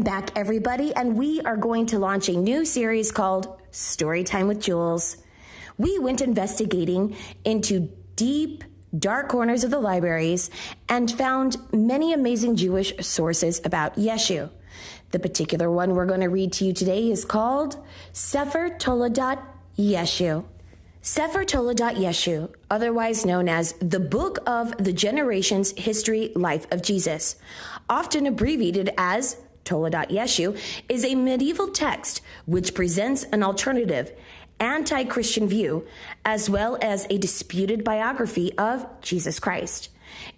back, everybody, and we are going to launch a new series called Storytime with Jules. We went investigating into deep, dark corners of the libraries and found many amazing Jewish sources about Yeshu. The particular one we're going to read to you today is called Sefer Toledot Yeshu. Sefer Toledot Yeshu, otherwise known as the Book of the Generations History Life of Jesus, often abbreviated as Toledot Yeshu, is a medieval text which presents an alternative, anti-Christian view, as well as a disputed biography of Jesus Christ.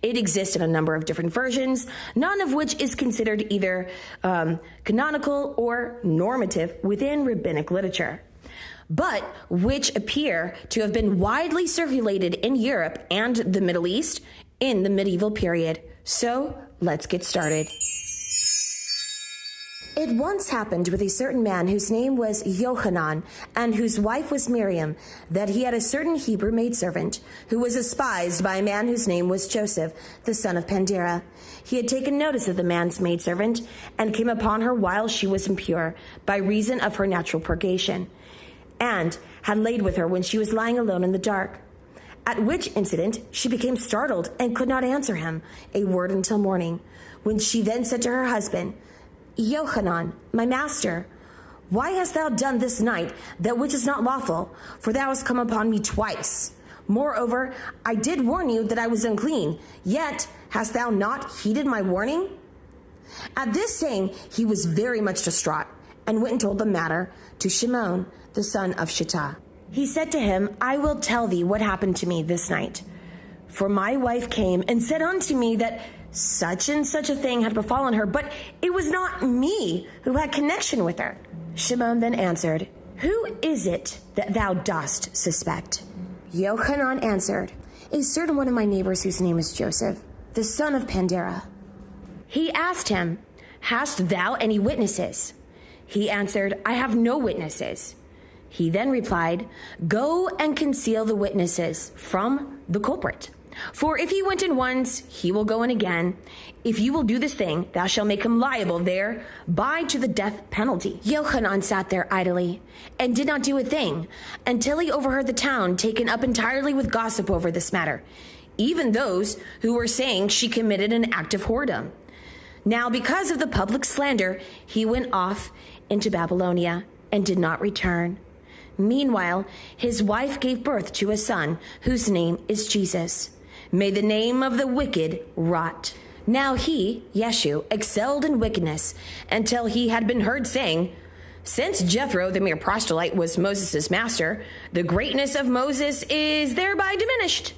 It exists in a number of different versions, none of which is considered either canonical or normative within rabbinic literature, but which appear to have been widely circulated in Europe and the Middle East in the medieval period. So let's get started. It once happened with a certain man whose name was Yochanan and whose wife was Miriam, that he had a certain Hebrew maidservant who was despised by a man whose name was Joseph, the son of Pandera. He had taken notice of the man's maidservant and came upon her while she was impure by reason of her natural purgation, and had laid with her when she was lying alone in the dark. At which incident she became startled and could not answer him a word until morning, when she then said to her husband, Yochanan, my master, why hast thou done this night that which is not lawful? For thou hast come upon me twice. Moreover, I did warn you that I was unclean, yet hast thou not heeded my warning? At this saying, he was very much distraught, and went and told the matter to Shimon, the son of Shittah. He said to him, I will tell thee what happened to me this night. For my wife came and said unto me that such and such a thing had befallen her, but it was not me who had connection with her. Shimon then answered, Who is it that thou dost suspect? Yochanan answered, A certain one of my neighbors whose name is Joseph, the son of Pandera. He asked him, Hast thou any witnesses? He answered, I have no witnesses. He then replied, Go and conceal the witnesses from the culprit. For if he went in once, he will go in again. If you will do this thing, thou shalt make him liable thereby to the death penalty. Yochanan sat there idly, and did not do a thing, until he overheard the town taken up entirely with gossip over this matter, even those who were saying she committed an act of whoredom. Now because of the public slander, he went off into Babylonia, and did not return. Meanwhile, his wife gave birth to a son, whose name is Jesus. May the name of the wicked rot. Now he, Yeshu, excelled in wickedness, until he had been heard saying, Since Jethro, the mere proselyte, was Moses' master, the greatness of Moses is thereby diminished.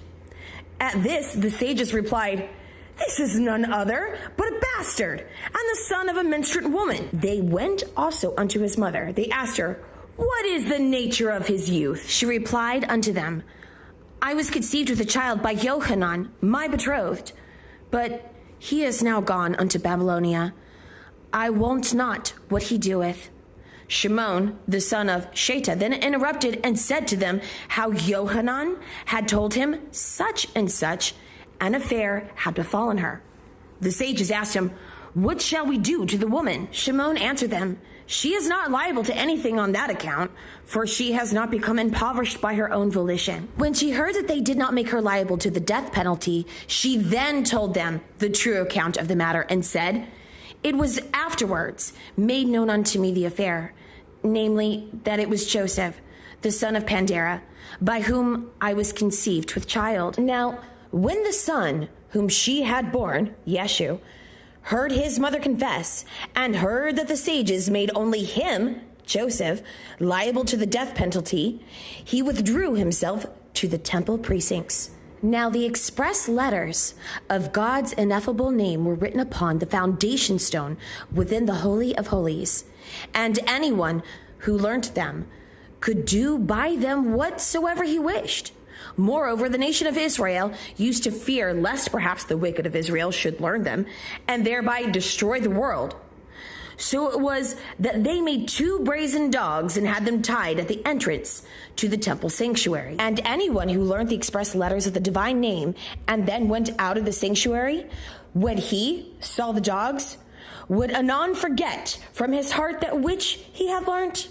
At this, the sages replied, This is none other but a bastard, and the son of a menstruant woman. They went also unto his mother. They asked her, What is the nature of his youth? She replied unto them, I was conceived with a child by Yochanan, my betrothed, but he is now gone unto Babylonia. I wot not what he doeth. Shimon, the son of Shittah, then interrupted and said to them how Yochanan had told him such and such an affair had befallen her. The sages asked him, What shall we do to the woman? Shimon answered them, She is not liable to anything on that account, for she has not become impoverished by her own volition. When she heard that they did not make her liable to the death penalty, she then told them the true account of the matter and said, It was afterwards made known unto me the affair, namely that it was Joseph, the son of Pandera, by whom I was conceived with child. Now, when the son whom she had borne, Yeshu, heard his mother confess, and heard that the sages made only him, Joseph, liable to the death penalty, he withdrew himself to the temple precincts. Now the express letters of God's ineffable name were written upon the foundation stone within the Holy of Holies, and anyone who learnt them could do by them whatsoever he wished. Moreover, the nation of Israel used to fear lest perhaps the wicked of Israel should learn them, and thereby destroy the world. So it was that they made 2 brazen dogs and had them tied at the entrance to the temple sanctuary. And anyone who learned the express letters of the divine name and then went out of the sanctuary, when he saw the dogs, would anon forget from his heart that which he had learnt?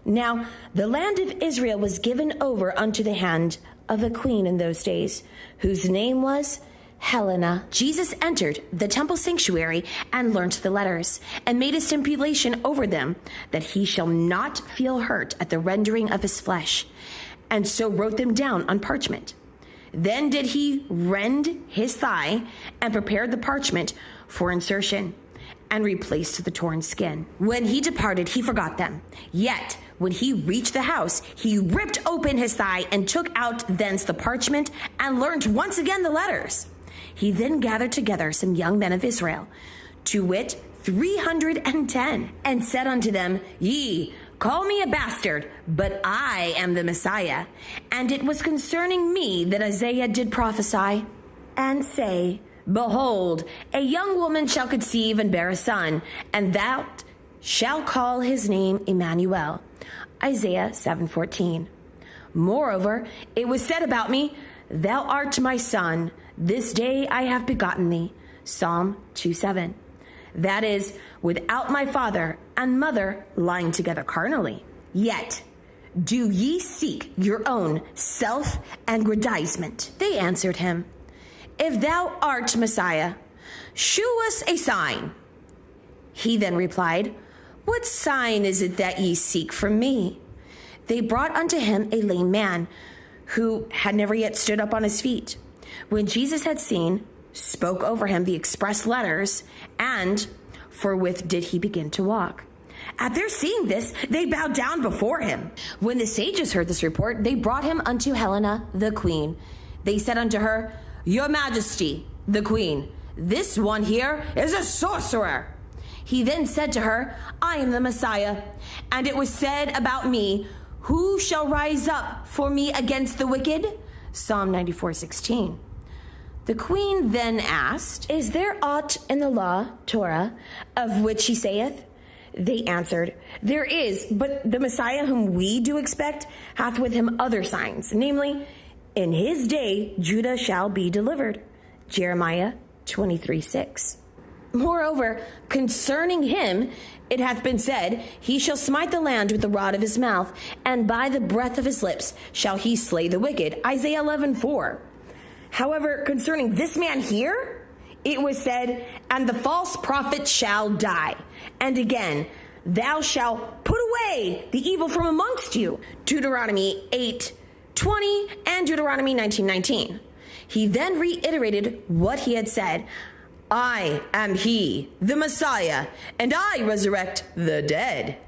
Now the land of Israel was given over unto the hand of a queen in those days, whose name was Helena. Jesus entered the temple sanctuary and learnt the letters, and made a stipulation over them, that he shall not feel hurt at the rendering of his flesh, and so wrote them down on parchment. Then did he rend his thigh, and prepared the parchment for insertion, and replaced the torn skin. When he departed, he forgot them. Yet when he reached the house, he ripped open his thigh, and took out thence the parchment, and learnt once again the letters. He then gathered together some young men of Israel, to wit, 310, and said unto them, Ye call me a bastard, but I am the Messiah. And it was concerning me that Isaiah did prophesy, and say, Behold, a young woman shall conceive and bear a son, and thou shalt call his name Emmanuel. Isaiah 7:14. Moreover, it was said about me, Thou art my son, this day I have begotten thee. Psalm 2:7. That is, without my father and mother lying together carnally. Yet do ye seek your own self-aggrandizement? They answered him, If thou art Messiah, shew us a sign. He then replied, What sign is it that ye seek from me? They brought unto him a lame man, who had never yet stood up on his feet. When Jesus had seen, spoke over him the express letters, and forthwith did he begin to walk. At their seeing this, they bowed down before him. When the sages heard this report, they brought him unto Helena the queen. They said unto her, Your Majesty, the queen, this one here is a sorcerer. He then said to her, I am the Messiah, and it was said about me, Who shall rise up for me against the wicked? Psalm 94:16. The queen then asked, Is there aught in the law, Torah, of which he saith? They answered, There is, but the Messiah whom we do expect hath with him other signs, namely, in his day Judah shall be delivered. Jeremiah 23:6. Moreover, concerning him, it hath been said, He shall smite the land with the rod of his mouth, and by the breath of his lips shall he slay the wicked. Isaiah 11:4. However, concerning this man here, it was said, And the false prophet shall die. And again, Thou shalt put away the evil from amongst you. Deuteronomy 8:20 and Deuteronomy 19:19. He then reiterated what he had said, I am he, the Messiah, and I resurrect the dead.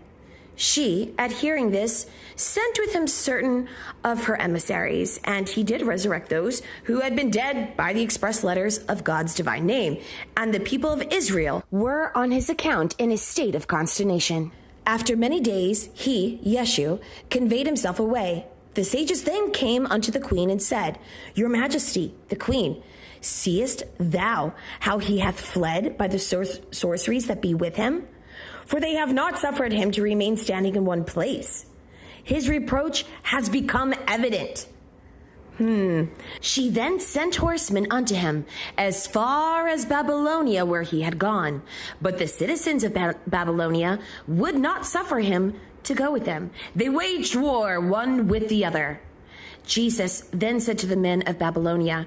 She, at hearing this, sent with him certain of her emissaries, and he did resurrect those who had been dead by the express letters of God's divine name. And the people of Israel were on his account in a state of consternation. After many days, he, Yeshu, conveyed himself away. The sages then came unto the queen and said, Your Majesty, the queen, seest thou how he hath fled by the sorceries that be with him? For they have not suffered him to remain standing in one place. His reproach has become evident. She then sent horsemen unto him as far as Babylonia, where he had gone. But the citizens of Babylonia would not suffer him to go with them. They waged war one with the other. Jesus then said to the men of Babylonia,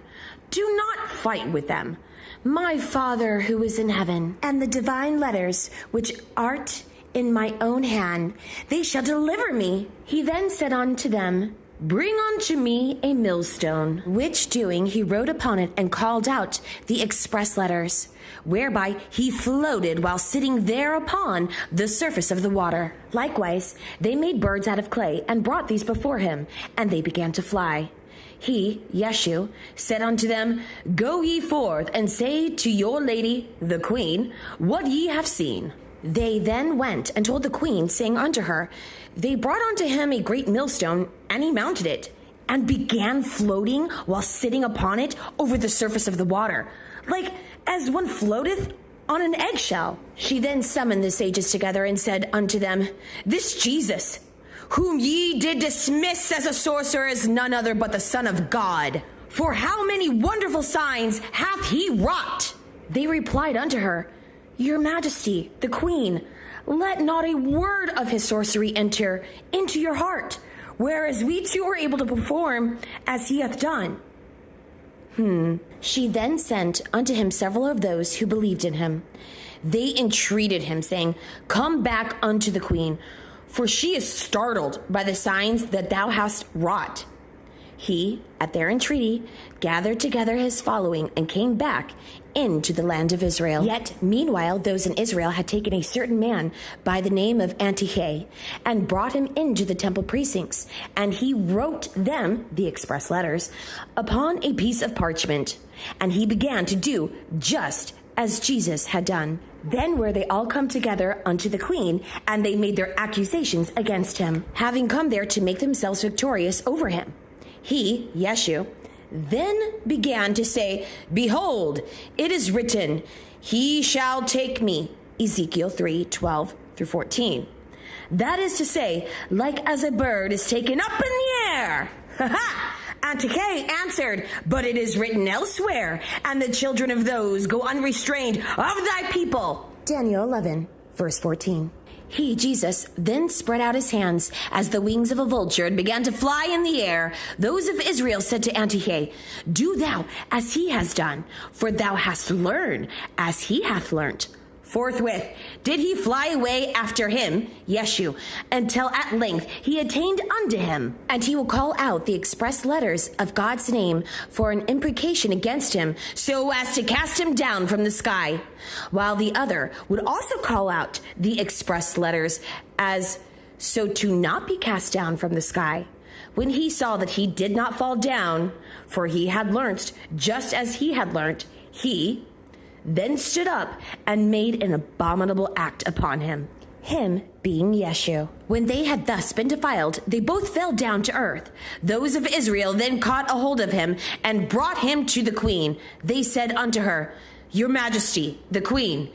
Do not fight with them. My Father who is in heaven, and the divine letters which art in my own hand, they shall deliver me. He then said unto them, Bring unto me a millstone, which doing he wrote upon it and called out the express letters, whereby he floated while sitting thereupon the surface of the water. Likewise, they made birds out of clay and brought these before him, and they began to fly. He, Yeshu, said unto them, Go ye forth and say to your lady, the queen, what ye have seen. They then went and told the queen, saying unto her, They brought unto him a great millstone, and he mounted it, and began floating while sitting upon it over the surface of the water, like as one floateth on an eggshell. She then summoned the sages together and said unto them, This Jesus, whom ye did dismiss as a sorcerer, is none other but the Son of God. For how many wonderful signs hath he wrought? They replied unto her, Your Majesty, the Queen, let not a word of his sorcery enter into your heart, whereas we too are able to perform as he hath done. She then sent unto him several of those who believed in him. They entreated him, saying, Come back unto the queen, for she is startled by the signs that thou hast wrought. He, at their entreaty, gathered together his following and came back into the land of Israel. Yet, meanwhile, those in Israel had taken a certain man by the name of Antiochus and brought him into the temple precincts, and he wrote them, the express letters, upon a piece of parchment, and he began to do just as Jesus had done. Then were they all come together unto the queen, and they made their accusations against him, having come there to make themselves victorious over him. He, Yeshu, then began to say, Behold, it is written, He shall take me, Ezekiel 3:12-14. That is to say, like as a bird is taken up in the air. Antiochus answered, But it is written elsewhere, and the children of those go unrestrained of thy people. Daniel 11:14. He, Jesus, then spread out his hands as the wings of a vulture and began to fly in the air. Those of Israel said to Antiochus, Do thou as he has done, for thou hast learned as he hath learnt. Forthwith did he fly away after him, Yeshu, until at length he attained unto him. And he will call out the express letters of God's name for an imprecation against him, so as to cast him down from the sky. While the other would also call out the express letters as so to not be cast down from the sky. When he saw that he did not fall down, for he had learnt just as he had learnt, he then stood up and made an abominable act upon him, him being Yeshu. When they had thus been defiled, they both fell down to earth. Those of Israel then caught a hold of him and brought him to the queen. They said unto her, Your Majesty, the queen,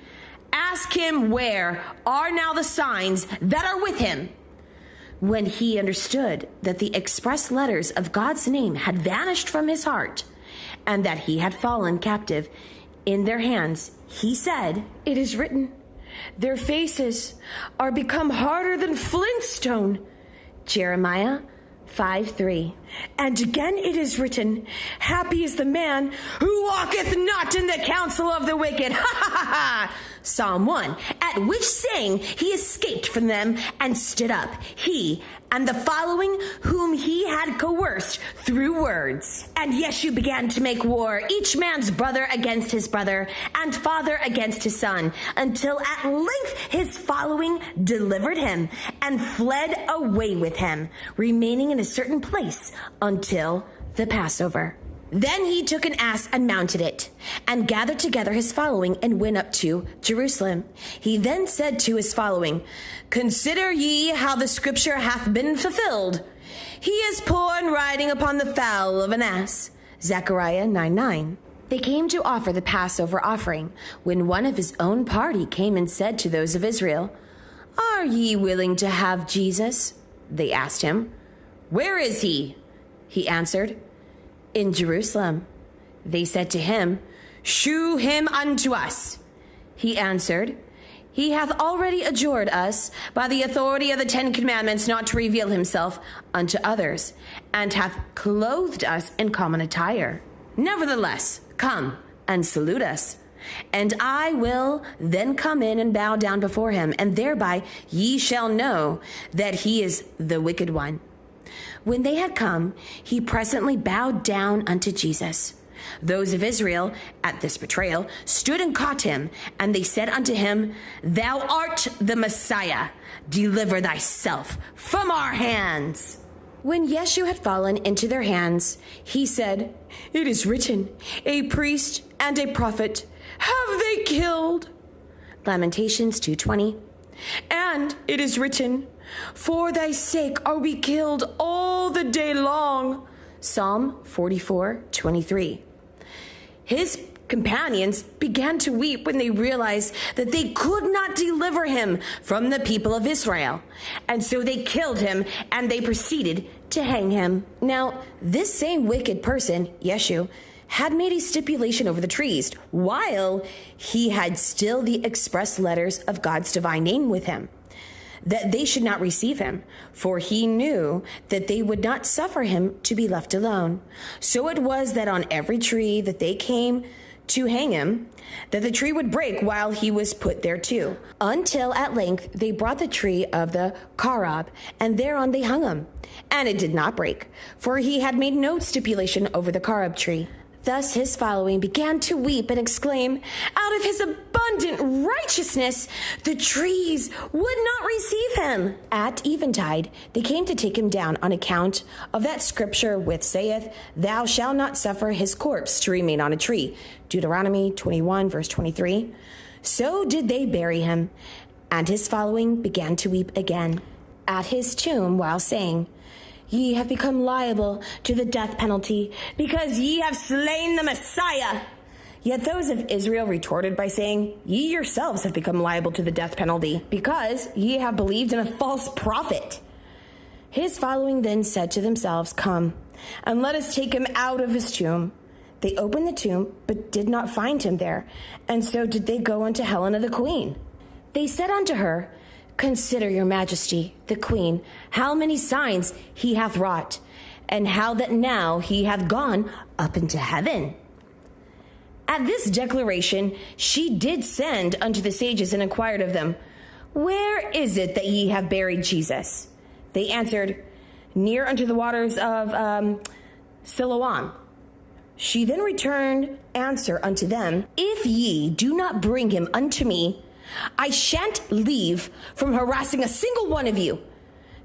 ask him where are now the signs that are with him. When he understood that the express letters of God's name had vanished from his heart, and that he had fallen captive in their hands, he said, It is written, Their faces are become harder than flintstone. Jeremiah 5:3. And again it is written, Happy is the man who walketh not in the counsel of the wicked. Psalm 1. At which saying he escaped from them and stood up, he and the following whom he had coerced through words. And Yeshu began to make war, each man's brother against his brother, and father against his son, until at length his following delivered him, and fled away with him, remaining in a certain place until the Passover. Then he took an ass and mounted it, and gathered together his following, and went up to Jerusalem. He then said to his following, Consider ye how the scripture hath been fulfilled. He is poor and riding upon the foal of an ass. Zechariah 9:9. They came to offer the Passover offering, when one of his own party came and said to those of Israel, Are ye willing to have Jesus? They asked him, Where is he? He answered, In Jerusalem. They said to him, Shew him unto us. He answered, He hath already adjured us by the authority of the 10 Commandments not to reveal himself unto others, and hath clothed us in common attire. Nevertheless, come and salute us. And I will then come in and bow down before him, and thereby ye shall know that he is the wicked one. When they had come, he presently bowed down unto Jesus. Those of Israel, at this betrayal, stood and caught him, and they said unto him, Thou art the Messiah. Deliver thyself from our hands. When Yeshu had fallen into their hands, he said, It is written, A priest and a prophet have they killed. Lamentations 2:20. And it is written, For thy sake are we killed all the day long. Psalm 44:23. His companions began to weep when they realized that they could not deliver him from the people of Israel. And so they killed him, and they proceeded to hang him. Now, this same wicked person, Yeshu, had made a stipulation over the trees, while he had still the express letters of God's divine name with him, that they should not receive him, for he knew that they would not suffer him to be left alone. So it was that on every tree that they came to hang him, that the tree would break while he was put thereto, until at length they brought the tree of the carob, and thereon they hung him. And it did not break, for he had made no stipulation over the carob tree. Thus his following began to weep and exclaim, out of his abundant righteousness, the trees would not receive him. At eventide, they came to take him down on account of that scripture which saith, thou shalt not suffer his corpse to remain on a tree. Deuteronomy 21, verse 23. So did they bury him, and his following began to weep again at his tomb, while saying, ye have become liable to the death penalty, because ye have slain the Messiah. Yet those of Israel retorted by saying, ye yourselves have become liable to the death penalty, because ye have believed in a false prophet. His following then said to themselves, come, and let us take him out of his tomb. They opened the tomb, but did not find him there, and so did they go unto Helena the queen. They said unto her, consider, your majesty, the queen, how many signs he hath wrought, and how that now he hath gone up into heaven. At this declaration she did send unto the sages and inquired of them, where is it that ye have buried Jesus? They answered, near unto the waters of Siloam. She then returned answer unto them, if ye do not bring him unto me, I shan't leave from harassing a single one of you.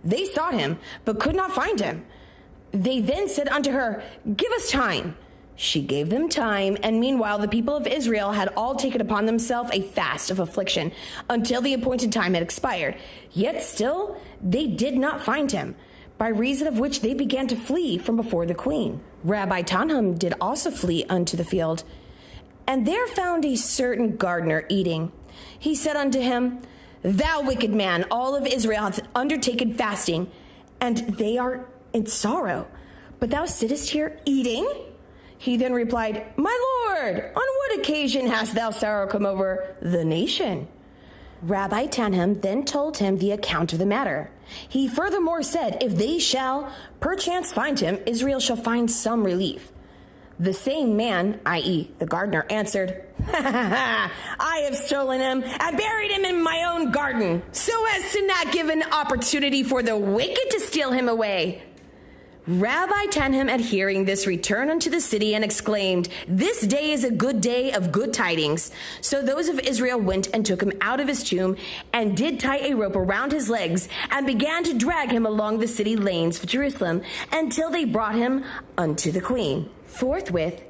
They sought him, but could not find him. They then said unto her, give us time. She gave them time, and meanwhile the people of Israel had all taken upon themselves a fast of affliction until the appointed time had expired. Yet still they did not find him, by reason of which they began to flee from before the queen. Rabbi Tanhum did also flee unto the field, and there found a certain gardener eating. He said unto him, thou wicked man, all of Israel hath undertaken fasting, and they are in sorrow, but thou sittest here eating? He then replied, my lord, on what occasion hast thou sorrow come over the nation? Rabbi Tanhum then told him the account of the matter. He furthermore said, if they shall perchance find him, Israel shall find some relief. The same man, i.e. the gardener, answered, I have stolen him and buried him in my own garden, so as to not give an opportunity for the wicked to steal him away. Rabbi Tanhum, at hearing this, returned unto the city and exclaimed, this day is a good day of good tidings. So those of Israel went and took him out of his tomb, and did tie a rope around his legs, and began to drag him along the city lanes of Jerusalem, until they brought him unto the queen. Forthwith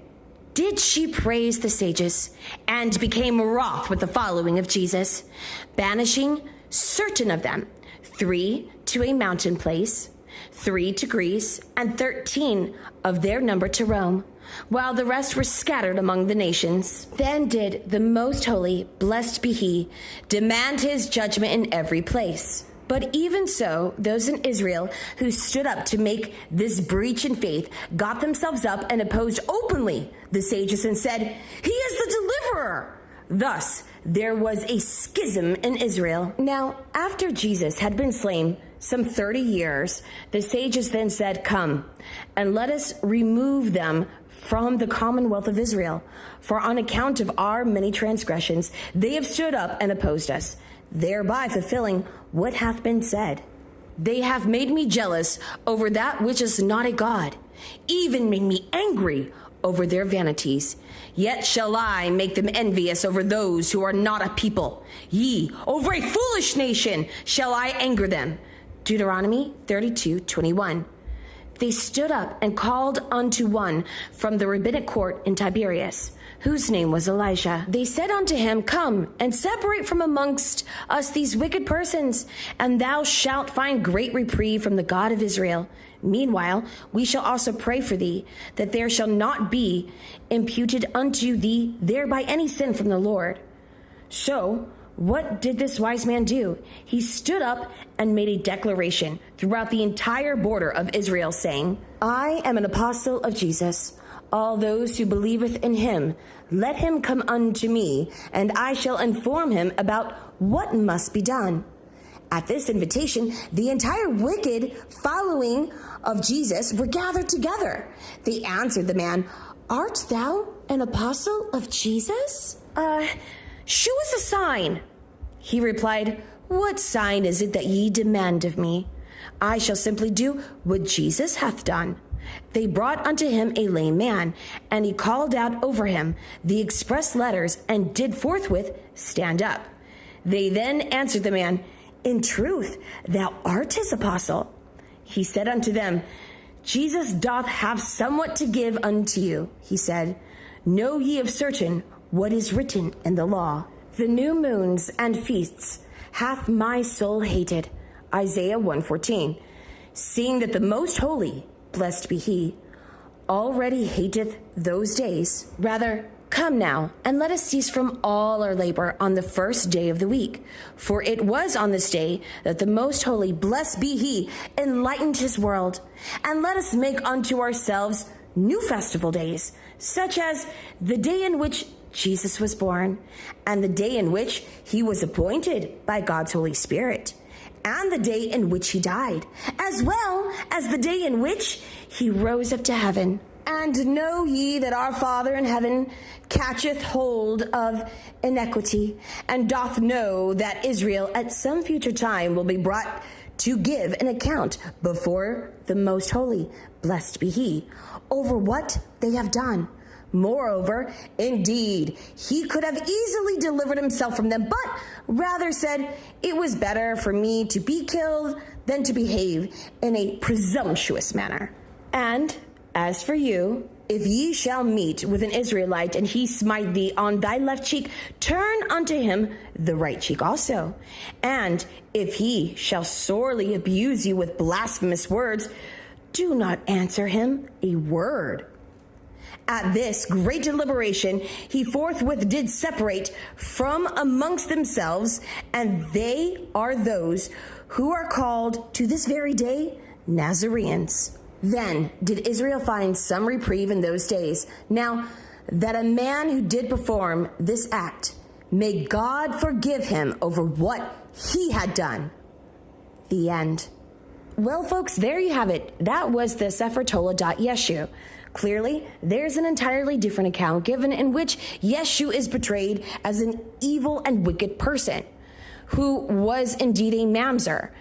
did she praise the sages, and became wroth with the following of Jesus, banishing certain of them, 3 to a mountain place, 3 to Greece, and 13 of their number to Rome, while the rest were scattered among the nations. Then did the most holy, blessed be he, demand his judgment in every place. But even so, those in Israel who stood up to make this breach in faith got themselves up and opposed openly the sages and said, he is the deliverer. Thus there was a schism in Israel. Now, after Jesus had been slain some 30 years, the sages then said, come, and let us remove them from the commonwealth of Israel. For on account of our many transgressions, they have stood up and opposed us, thereby fulfilling what hath been said. They have made me jealous over that which is not a God, even made me angry over their vanities. Yet shall I make them envious over those who are not a people. Yea, over a foolish nation shall I anger them. Deuteronomy 32:21. They stood up and called unto one from the rabbinic court in Tiberias, whose name was Elijah. They said unto him, come and separate from amongst us these wicked persons, and thou shalt find great reprieve from the God of Israel. Meanwhile, we shall also pray for thee, that there shall not be imputed unto thee thereby any sin from the Lord. So, what did this wise man do? He stood up and made a declaration throughout the entire border of Israel, saying, I am an apostle of Jesus, all those who believeth in him, let him come unto me, and I shall inform him about what must be done. At this invitation, the entire wicked following of Jesus were gathered together. They answered the man, Art thou an apostle of Jesus? Shew us a sign. He replied, What sign is it that ye demand of me? I shall simply do what Jesus hath done. They brought unto him a lame man, and he called out over him the express letters, and did forthwith stand up. They then answered the man, In truth, thou art his apostle. He said unto them, Jesus doth have somewhat to give unto you. He said, Know ye of certain what is written in the law? The new moons and feasts hath my soul hated. Isaiah 1:14. Seeing that the most holy, blessed be he, already hateth those days. Rather, come now, and let us cease from all our labor on the first day of the week. For it was on this day that the most holy, blessed be he, enlightened his world. And let us make unto ourselves new festival days, such as the day in which Jesus was born, and the day in which he was appointed by God's Holy Spirit, and the day in which he died, as well as the day in which he rose up to heaven. And know ye that our Father in heaven catcheth hold of iniquity, and doth know that Israel at some future time will be brought to give an account before the most holy, blessed be he, over what they have done. Moreover, indeed, he could have easily delivered himself from them, but rather said, It was better for me to be killed than to behave in a presumptuous manner. And as for you, if ye shall meet with an Israelite, and he smite thee on thy left cheek, turn unto him the right cheek also. And if he shall sorely abuse you with blasphemous words, do not answer him a word. At this great deliberation, he forthwith did separate from amongst themselves, and they are those who are called to this very day Nazarenes. Then did Israel find some reprieve in those days. Now, that a man who did perform this act, may God forgive him over what he had done. The end. Well, folks, there you have it. That was the Sefer Toledot Yeshu. Clearly, there's an entirely different account given in which Yeshu is portrayed as an evil and wicked person who was indeed a mamzer.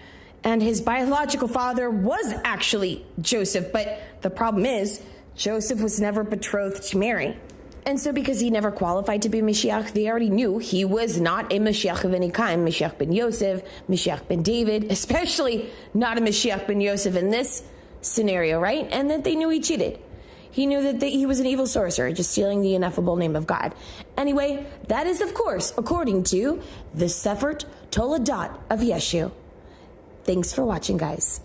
And his biological father was actually Joseph, but the problem is Joseph was never betrothed to Mary. And so because he never qualified to be Mashiach, they already knew he was not a Mashiach of any kind, Mashiach ben Yosef, Mashiach ben David, especially not a Mashiach ben Yosef in this scenario, right? And that they knew he cheated. He knew that he was an evil sorcerer, just stealing the ineffable name of God. Anyway, that is, of course, according to the Sefer Toledot of Yeshu. Thanks for watching, guys.